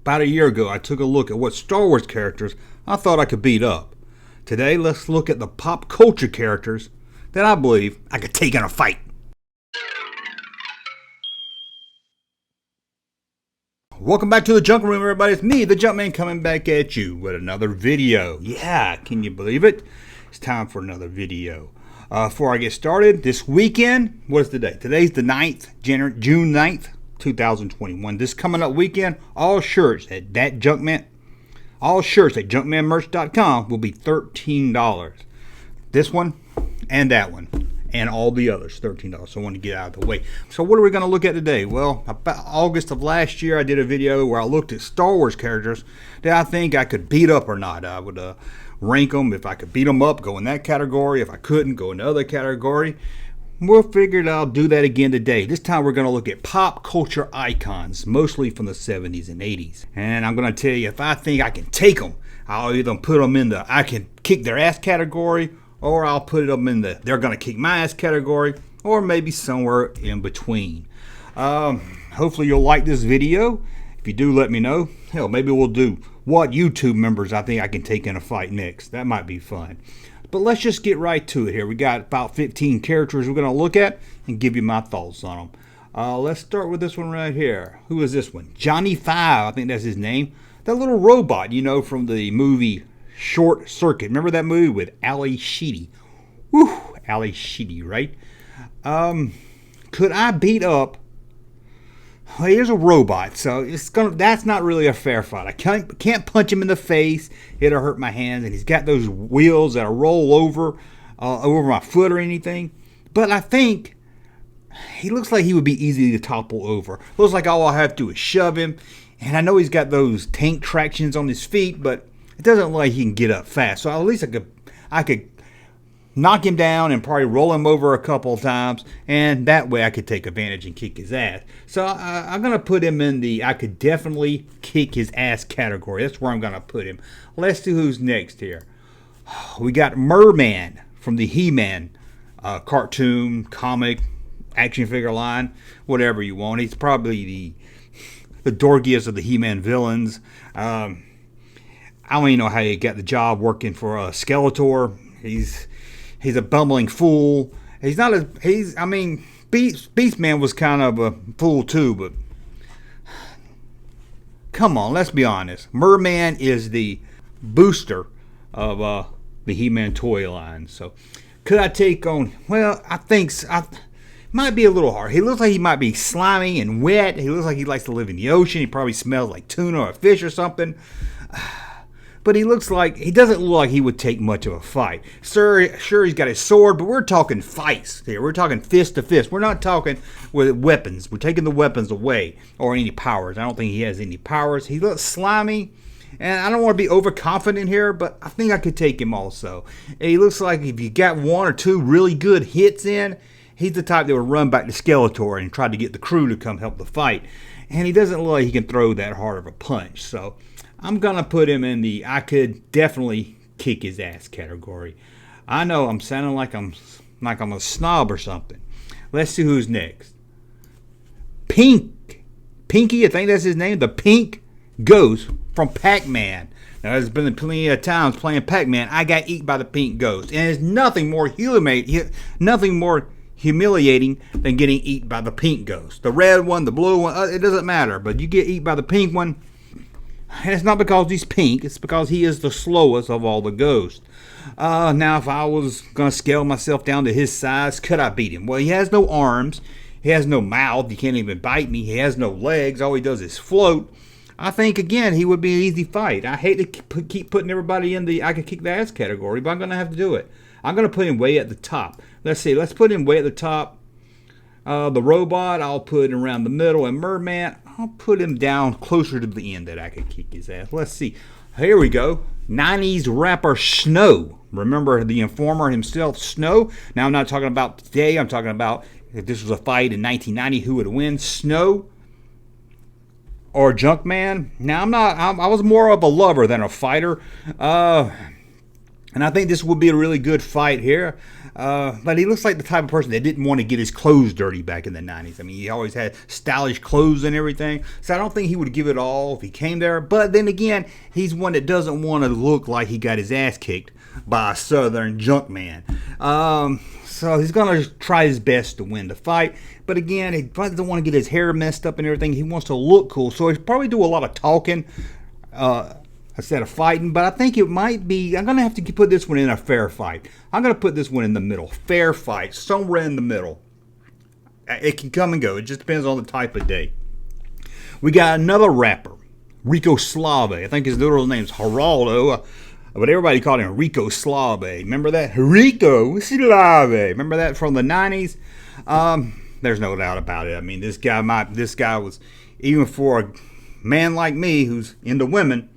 About a year ago, I took a look at what Star Wars characters I thought I could beat up. Today, let's look at the pop culture characters that I believe I could take in a fight. Welcome back to the Junk Room, everybody. It's me, the Junkman, coming back at you with another video. Yeah, can you believe it? It's time for another video. Before I get started, this weekend, what is the date? Today's the 9th, June 9th, 2021. This coming up weekend, all shirts at Junkmanmerch.com will be $13. This one and that one. And all the others, $13. So I want to get out of the way. So what are we going to look at today? Well, about August of last year, I did a video where I looked at Star Wars characters that I think I could beat up or not. I would rank them. If I could beat them up, go in that category. If I couldn't, go in the other category. We'll figure I'll do that again today. This time we're going to look at pop culture icons, mostly from the 70s and 80s. And I'm going to tell you, if I think I can take them, I'll either put them in the I can kick their ass category, or I'll put them in the they're going to kick my ass category, or maybe somewhere in between. Hopefully you'll like this video. If you do, let me know. Hell, maybe we'll do what YouTube members I think I can take in a fight next. That might be fun. But let's just get right to it here. We got about 15 characters we're going to look at and give you my thoughts on them. Let's start with this one right here. Who is this one? Johnny Five, I think that's his name. That little robot, you know, from the movie Short Circuit. Remember that movie with Ali Sheedy? Whew, Ali Sheedy, right? Could I beat up? Well, here's a robot, so that's not really a fair fight. I can't punch him in the face. It'll hurt my hands, and he's got those wheels that'll roll over my foot or anything. But I think he looks like he would be easy to topple over. Looks like all I have to do is shove him, and I know he's got those tank tractions on his feet, but it doesn't look like he can get up fast. So at least I could knock him down and probably roll him over a couple of times, and that way I could take advantage and kick his ass. So I'm going to put him in the I could definitely kick his ass category. That's where I'm going to put him. Let's see who's next here. We got Merman from the He-Man cartoon, comic, action figure line, whatever you want. He's probably the dorkiest of the He-Man villains. I don't even know how he got the job working for Skeletor. He's a bumbling fool. Beastman was kind of a fool too, but come on, let's be honest. Merman is the booster of the He-Man toy line. So could I take on, well, I think might be a little hard. He looks like he might be slimy and wet. He looks like he likes to live in the ocean. He probably smells like tuna or fish or something. But he doesn't look like he would take much of a fight. Sure, he's got his sword, but we're talking fights here. We're talking fist to fist. We're not talking with weapons. We're taking the weapons away or any powers. I don't think he has any powers. He looks slimy, and I don't want to be overconfident here, but I think I could take him also. And he looks like if you got one or two really good hits in, he's the type that would run back to Skeletor and try to get the crew to come help the fight. And he doesn't look like he can throw that hard of a punch, so I'm going to put him in the I could definitely kick his ass category. I know I'm sounding like I'm a snob or something. Let's see who's next. Pinky, I think that's his name. The Pink Ghost from Pac-Man. Now, there's been plenty of times playing Pac-Man, I got eaten by the Pink Ghost. And there's nothing more humiliating than getting eaten by the Pink Ghost. The red one, the blue one, it doesn't matter. But you get eaten by the pink one, and it's not because he's pink. It's because he is the slowest of all the ghosts. Now, if I was going to scale myself down to his size, could I beat him? Well, he has no arms. He has no mouth. He can't even bite me. He has no legs. All he does is float. I think, again, he would be an easy fight. I hate to keep putting everybody in the I could kick the ass category, but I'm going to have to do it. I'm going to put him way at the top. Let's see. Let's put him way at the top. The robot, I'll put him around the middle. And Merman, I'll put him down closer to the end that I could kick his ass. Let's see. Here we go. 90s rapper Snow. Remember the Informer himself, Snow? Now, I'm not talking about today. I'm talking about if this was a fight in 1990, who would win, Snow or Junkman? Now, I was more of a lover than a fighter. And I think this would be a really good fight here. But he looks like the type of person that didn't want to get his clothes dirty back in the 90s. I mean, he always had stylish clothes and everything. So I don't think he would give it all if he came there. But then again, he's one that doesn't want to look like he got his ass kicked by a Southern Junkman. So he's going to try his best to win the fight. But again, he probably doesn't want to get his hair messed up and everything. He wants to look cool. So he'll probably do a lot of talking instead of fighting. But I think it might be, I'm going to have to put this one in a fair fight. I'm going to put this one in the middle. Fair fight. Somewhere in the middle. It can come and go. It just depends on the type of day. We got another rapper. Rico Suave. I think his literal name's Geraldo. But everybody called him Rico Suave. Remember that? Rico Suave. Remember that from the 90s? There's no doubt about it. I mean, this guy was, even for a man like me who's into women,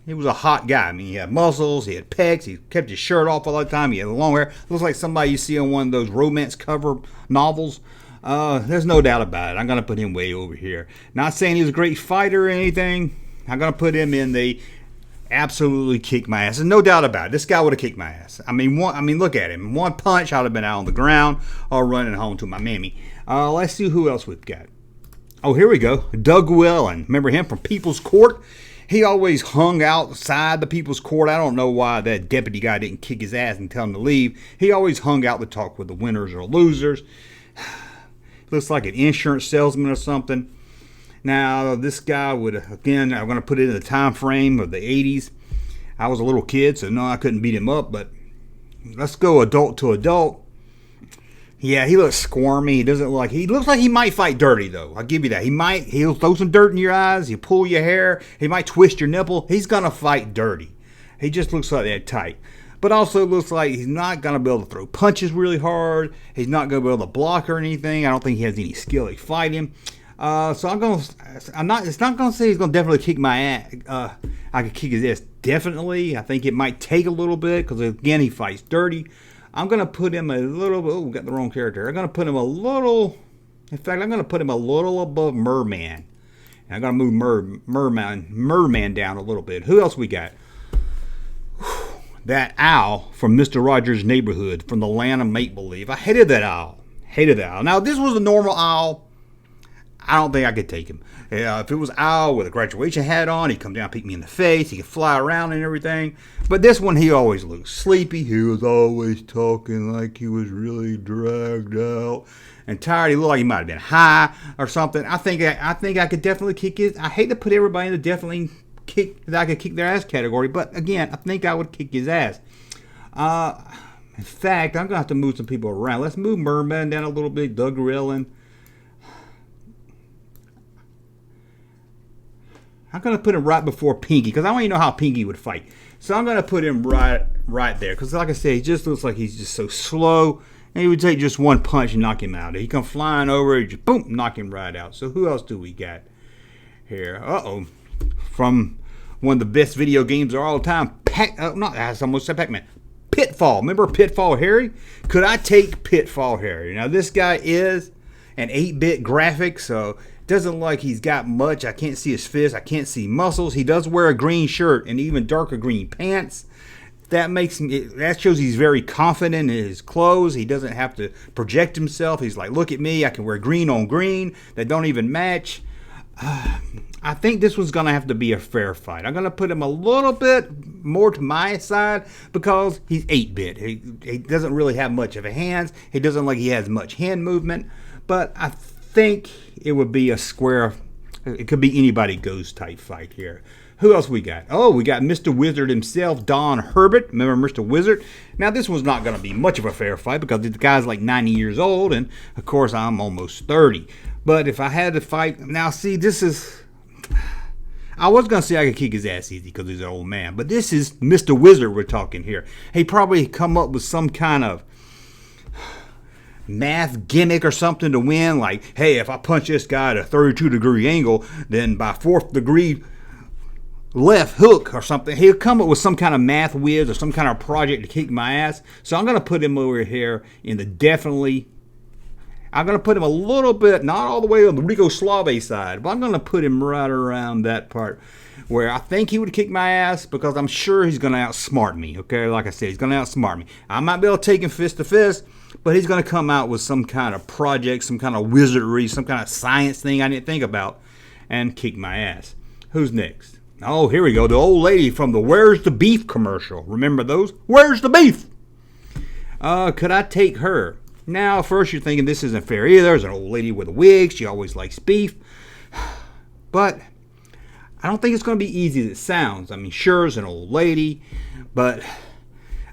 he was a hot guy. I mean, he had muscles, he had pecs, he kept his shirt off all the time, he had long hair. Looks like somebody you see on one of those romance cover novels. There's no doubt about it. I'm going to put him way over here. Not saying he's a great fighter or anything. I'm going to put him in the absolutely kick my ass. There's no doubt about it. This guy would have kicked my ass. I mean, look at him. One punch, I'd have been out on the ground or running home to my mammy. Let's see who else we've got. Oh, here we go. Doug Wellen. Remember him from People's Court? He always hung outside the People's Court. I don't know why that deputy guy didn't kick his ass and tell him to leave. He always hung out to talk with the winners or losers. Looks like an insurance salesman or something. Now, this guy would, again, I'm going to put it in the time frame of the 80s. I was a little kid, so no, I couldn't beat him up, but let's go adult to adult. Yeah, he looks squirmy. He looks like he might fight dirty, though. I'll give you that. He'll throw some dirt in your eyes. He'll pull your hair. He might twist your nipple. He's going to fight dirty. He just looks like that type. But also looks like he's not going to be able to throw punches really hard. He's not going to be able to block or anything. I don't think he has any skill at fighting. So it's not going to say he's going to definitely kick my ass. I could kick his ass definitely. I think it might take a little bit because, again, he fights dirty. I'm going to put him a little, we got the wrong character. I'm going to put him a little, in fact, I'm going to put him a little above Merman. And I'm going to move Merman down a little bit. Who else we got? That owl from Mr. Rogers' Neighborhood from the land of make-believe. I hated that owl. Now, if this was a normal owl, I don't think I could take him. If it was owl with a graduation hat on, he'd come down and pick me in the face. He could fly around and everything. But this one, he always looked sleepy. He was always talking like he was really dragged out and tired. He looked like he might have been high or something. I think I could definitely kick his. I hate to put everybody in the definitely kick that I could kick their ass category, but again, I think I would kick his ass. In fact, I'm gonna have to move some people around. Let's move Merman down a little bit. Doug Wellen. I'm going to put him right before Pinky because I want you to know how Pinky would fight. So I'm going to put him right there because, like I said, he just looks like he's just so slow. And he would take just one punch and knock him out. He come flying over, just boom, knock him right out. So who else do we got here? From one of the best video games of all time, I almost said Pac-Man. Pitfall. Remember Pitfall Harry? Could I take Pitfall Harry? Now this guy is an 8-bit graphic, so doesn't look like he's got much. I can't see his fist. I can't see muscles. He does wear a green shirt and even darker green pants. That shows he's very confident in his clothes. He doesn't have to project himself. He's like, look at me. I can wear green on green that don't even match. I think this one's going to have to be a fair fight. I'm going to put him a little bit more to my side because he's 8-bit. He doesn't really have much of a hands. He doesn't look like he has much hand movement. But I think it would be a square. It could be anybody goes type fight here. Who else we got? Oh, we got Mr. Wizard himself, Don Herbert. Remember Mr. Wizard? Now, this one's not going to be much of a fair fight because the guy's like 90 years old, and, of course, I'm almost 30. But if I had to fight... Now, see, this is... I was going to say I could kick his ass easy because he's an old man, but this is Mr. Wizard we're talking here. He probably come up with some kind of math gimmick or something to win, like, hey, if I punch this guy at a 32-degree angle, then by 4th degree left hook or something, he'll come up with some kind of math whiz or some kind of project to kick my ass. So I'm going to put him over here in the definitely, I'm going to put him a little bit, not all the way on the Rico Suave side, but I'm going to put him right around that part where I think he would kick my ass, because I'm sure he's going to outsmart me. Okay, like I said, he's going to outsmart me. I might be able to take him fist to fist, but he's going to come out with some kind of project, some kind of wizardry, some kind of science thing I didn't think about, and kick my ass. Who's next? Oh, here we go. The old lady from the Where's the Beef commercial. Remember those? Where's the beef? Could I take her? Now, first you're thinking this isn't fair either. There's an old lady with a wig. She always likes beef. But I don't think it's going to be easy as it sounds. I mean, sure, it's an old lady, but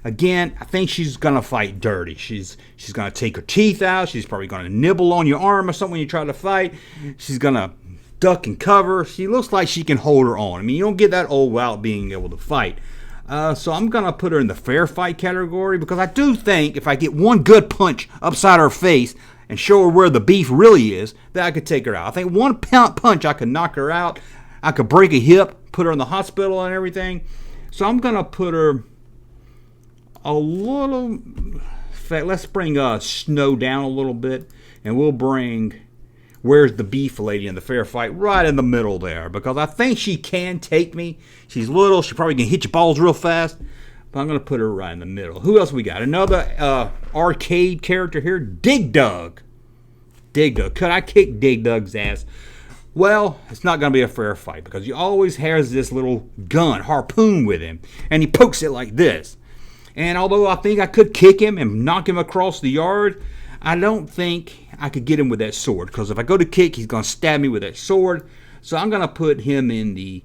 again, I think she's going to fight dirty. She's going to take her teeth out. She's probably going to nibble on your arm or something when you try to fight. She's going to duck and cover. She looks like she can hold her own. I mean, you don't get that old without being able to fight. So I'm going to put her in the fair fight category, because I do think if I get one good punch upside her face and show her where the beef really is, that I could take her out. I think one punch I could knock her out. I could break a hip, put her in the hospital and everything. So I'm going to put her a little... In fact, let's bring Snow down a little bit, and we'll bring Where's the Beef lady in the fair fight right in the middle there, because I think she can take me. She's little. She probably can hit your balls real fast, but I'm going to put her right in the middle. Who else we got? Another arcade character here, Dig Dug. Dig Dug. Could I kick Dig Dug's ass? Well, it's not going to be a fair fight, because he always has this little gun, harpoon with him, and he pokes it like this. And although I think I could kick him and knock him across the yard, I don't think I could get him with that sword, because if I go to kick, he's going to stab me with that sword. So I'm going to put him in the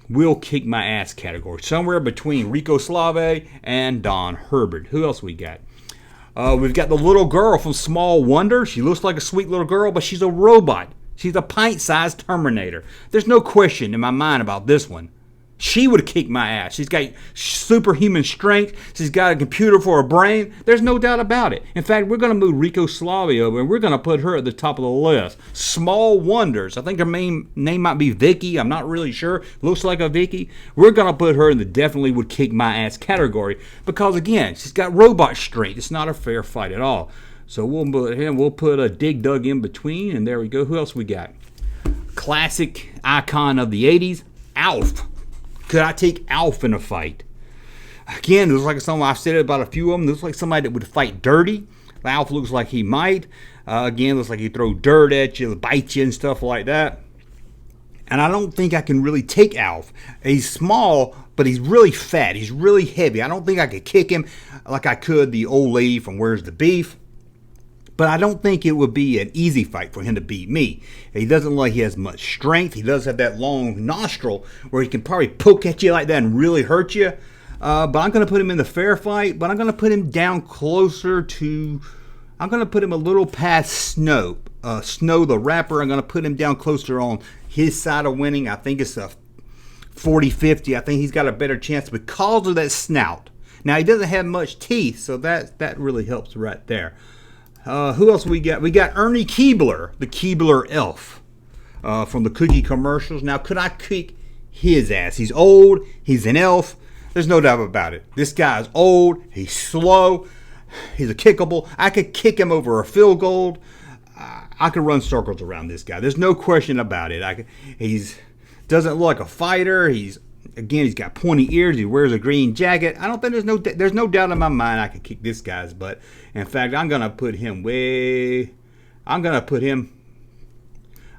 will kick my ass category, somewhere between Rico Suave and Don Herbert. Who else we got? We've got the little girl from Small Wonder. She looks like a sweet little girl, but she's a robot. She's a pint-sized Terminator. There's no question in my mind about this one. She would kick my ass. She's got superhuman strength. She's got a computer for a brain. There's no doubt about it. In fact, we're going to move Rico Suave over, and we're going to put her at the top of the list. Small Wonders. I think her main name might be Vicky. I'm not really sure. Looks like a Vicky. We're going to put her in the definitely would kick my ass category, because, again, she's got robot strength. It's not a fair fight at all. So we'll put a Dig Dug in between, and there we go. Who else we got? Classic icon of the 80s, Alf. Could I take Alf in a fight? Again, looks like someone, I've said it about a few of them, looks like somebody that would fight dirty. Alf looks like he might. Again, looks like he throw dirt at you, bite you and stuff like that. And I don't think I can really take Alf. He's small, but he's really fat. He's really heavy. I don't think I could kick him like I could the old lady from Where's the Beef. But I don't think it would be an easy fight for him to beat me. He doesn't look like he has much strength. He does have that long nostril where he can probably poke at you like that and really hurt you. But I'm going to put him in the fair fight. But I'm going to put him down closer to... I'm going to put him a little past Snow. Snow the rapper. I'm going to put him down closer on his side of winning. I think it's a 40-50. I think he's got a better chance because of that snout. Now, he doesn't have much teeth, so that really helps right there. Who else we got? We got Ernie Keebler, the Keebler elf from the cookie commercials. Now, could I kick his ass? He's old. He's an elf. There's no doubt about it. This guy's old. He's slow. He's a kickable. I could kick him over a field goal. I could run circles around this guy. There's no question about it. He's doesn't look like a fighter. He's got pointy ears. He wears a green jacket. I don't think there's no doubt in my mind I could kick this guy's butt. In fact, I'm gonna put him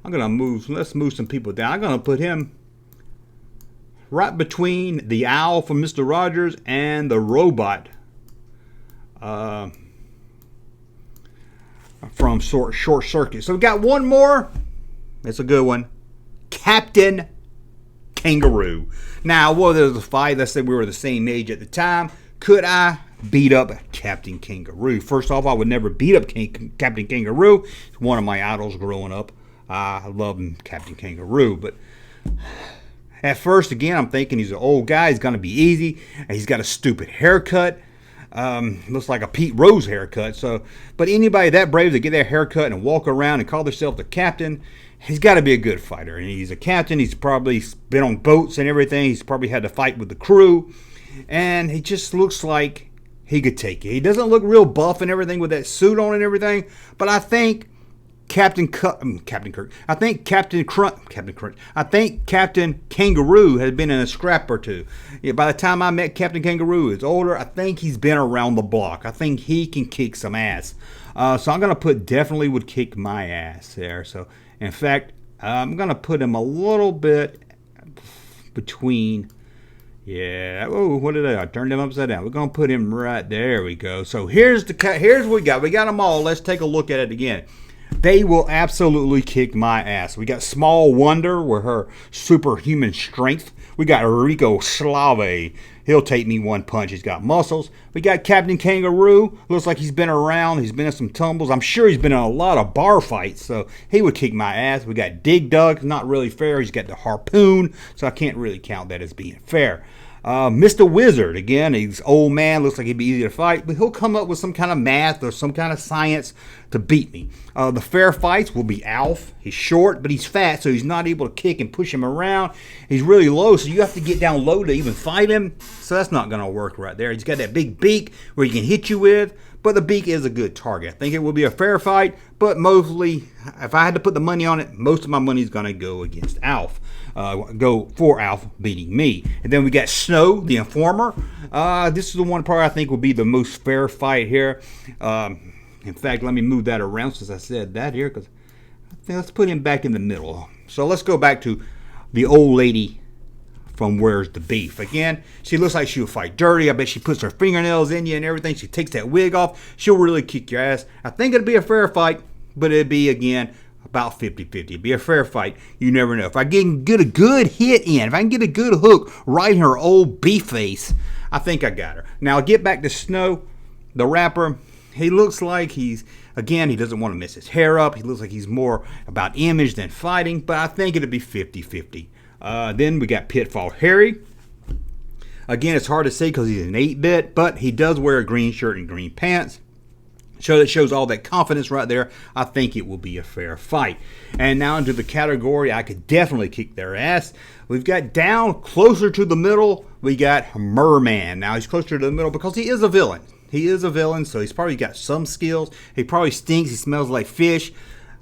let's move some people down. I'm gonna put him right between the owl from Mr. Rogers and the robot from Short Circuit. So we got one more. It's a good one. Captain Kangaroo. Now, well, there's a fight. Let's say we were the same age at the time. Could I beat up Captain Kangaroo? First off, I would never beat up Captain Kangaroo. It's one of my idols growing up. I love Captain Kangaroo. But at first, again, I'm thinking he's an old guy. He's going to be easy. He's got a stupid haircut. Looks like a Pete Rose haircut. But anybody that brave to get their haircut and walk around and call themselves the captain, he's got to be a good fighter. And he's a captain. He's probably been on boats and everything. He's probably had to fight with the crew. And he just looks like he could take it. He doesn't look real buff and everything with that suit on and everything. But I think Captain Kirk. I think Captain Crunch. I think Captain Kangaroo has been in a scrap or two. Yeah, by the time I met Captain Kangaroo, he's older. I think he's been around the block. I think he can kick some ass. So I'm gonna put definitely would kick my ass there. So in fact, I'm gonna put him a little bit between. Yeah. Oh, what did I turned him upside down? We're gonna put him right there. We go. So here's what we got. We got them all. Let's take a look at it again. They will absolutely kick my ass. We got Small Wonder with her superhuman strength. We got Rico Slave. He'll take me one punch. He's got muscles. We got Captain Kangaroo. Looks like he's been around. He's been in some tumbles. I'm sure he's been in a lot of bar fights, so he would kick my ass. We got Dig Dug. Not really fair. He's got the harpoon, so I can't really count that as being fair. Mr. Wizard, again, he's old man, looks like he'd be easy to fight, but he'll come up with some kind of math or some kind of science to beat me. The fair fights will be Alf. He's short, but he's fat, so he's not able to kick and push him around. He's really low, so you have to get down low to even fight him, so that's not going to work right there. He's got that big beak where he can hit you with, but the beak is a good target. I think it will be a fair fight, but mostly, if I had to put the money on it, most of my money is going to go against Alf. Go for Alf beating me. And then we got Snow, the Informer. This is the one part I think will be the most fair fight here. In fact, let me move that around since I said that here, because I think let's put him back in the middle. So let's go back to the old lady from Where's the Beef. Again, she looks like she'll fight dirty. I bet she puts her fingernails in you and everything. She takes that wig off. She'll really kick your ass. I think it'll be a fair fight, but it'd be, again, about 50-50. It'd be a fair fight. You never know. If I can get a good hit in, if I can get a good hook right in her old beef face, I think I got her. Now, get back to Snow, the rapper. He looks like he doesn't want to mess his hair up. He looks like he's more about image than fighting, but I think it'll be 50-50. Then we got Pitfall Harry. Again, it's hard to say because he's an 8-bit, but he does wear a green shirt and green pants. So that shows all that confidence right there. I think it will be a fair fight. And now into the category I could definitely kick their ass. We've got down closer to the middle. We got Merman. Now he's closer to the middle because he is a villain. He is a villain, so he's probably got some skills. He probably stinks. He smells like fish.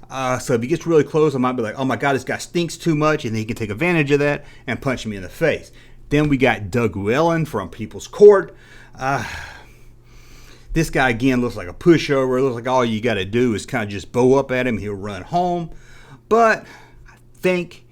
So if he gets really close, I might be like, oh my God, this guy stinks too much, and then he can take advantage of that and punch me in the face. Then we got Doug Wellen from People's Court. This guy, again, looks like a pushover. It looks like all you got to do is kind of just bow up at him. He'll run home. But I think,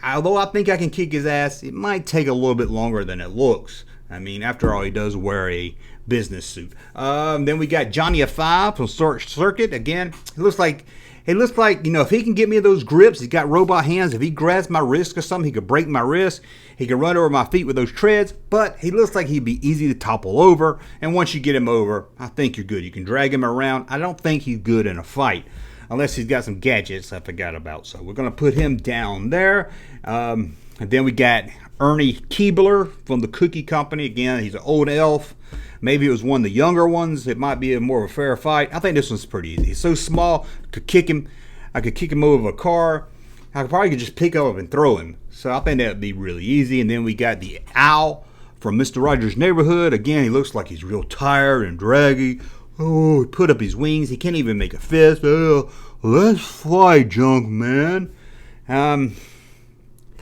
although I think I can kick his ass, it might take a little bit longer than it looks. I mean, after all, he does wear a business suit. Then we got Johnny F5 from Circuit. Again, it looks like, if he can get me those grips, he's got robot hands. If he grabs my wrist or something, he could break my wrist. He can run over my feet with those treads, but he looks like he'd be easy to topple over. And once you get him over, I think you're good. You can drag him around. I don't think he's good in a fight, unless he's got some gadgets I forgot about. So we're going to put him down there. And then we got Ernie Keebler from the Cookie Company. Again, he's an old elf. Maybe it was one of the younger ones. It might be more of a fair fight. I think this one's pretty easy. He's so small, could kick him. I could kick him over a car. I probably could just pick him up and throw him. So I think that would be really easy. And then we got the Owl from Mr. Rogers' Neighborhood. Again, he looks like he's real tired and draggy. Oh, he put up his wings. He can't even make a fist. Oh, let's fly, Junkman.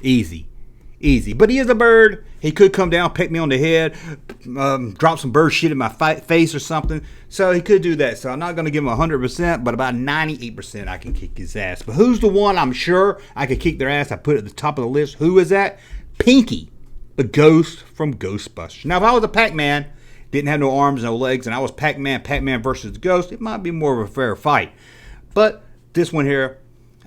Easy. But he is a bird. He could come down, peck me on the head, drop some bird shit in my face or something. So he could do that. So I'm not going to give him 100%, but about 98% I can kick his ass. But who's the one I'm sure I could kick their ass? I put it at the top of the list. Who is that? Pinky, the ghost from Ghostbusters. Now, if I was a Pac-Man, didn't have no arms, no legs, and I was Pac-Man versus the ghost, it might be more of a fair fight. But this one here,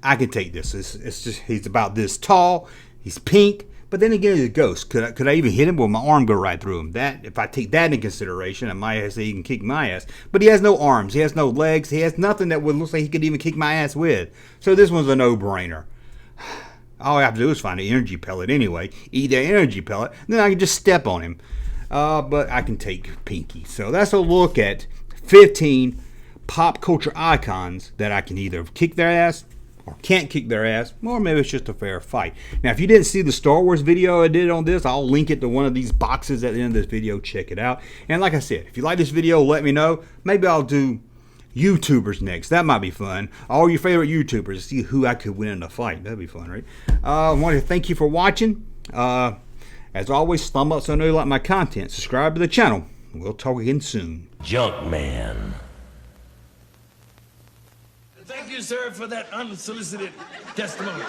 I can take this. It's just, he's about this tall. He's pink. But then again, he's a ghost. Could I even hit him? Will my arm go right through him? That, if I take that into consideration, I might say he can kick my ass. But he has no arms. He has no legs. He has nothing that would look like he could even kick my ass with. So this one's a no-brainer. All I have to do is find an energy pellet anyway. Eat that energy pellet. Then I can just step on him. But I can take Pinky. So that's a look at 15 pop culture icons that I can either kick their ass or can't kick their ass, or maybe it's just a fair fight. Now, if you didn't see the Star Wars video I did on this, I'll link it to one of these boxes at the end of this video. Check it out. And like I said, if you like this video, let me know. Maybe I'll do YouTubers next. That might be fun. All your favorite YouTubers. See who I could win in a fight. That'd be fun, right? I want to thank you for watching. As always, thumb up so I know you like my content. Subscribe to the channel. We'll talk again soon. Junkman. Thank you, sir, for that unsolicited testimony.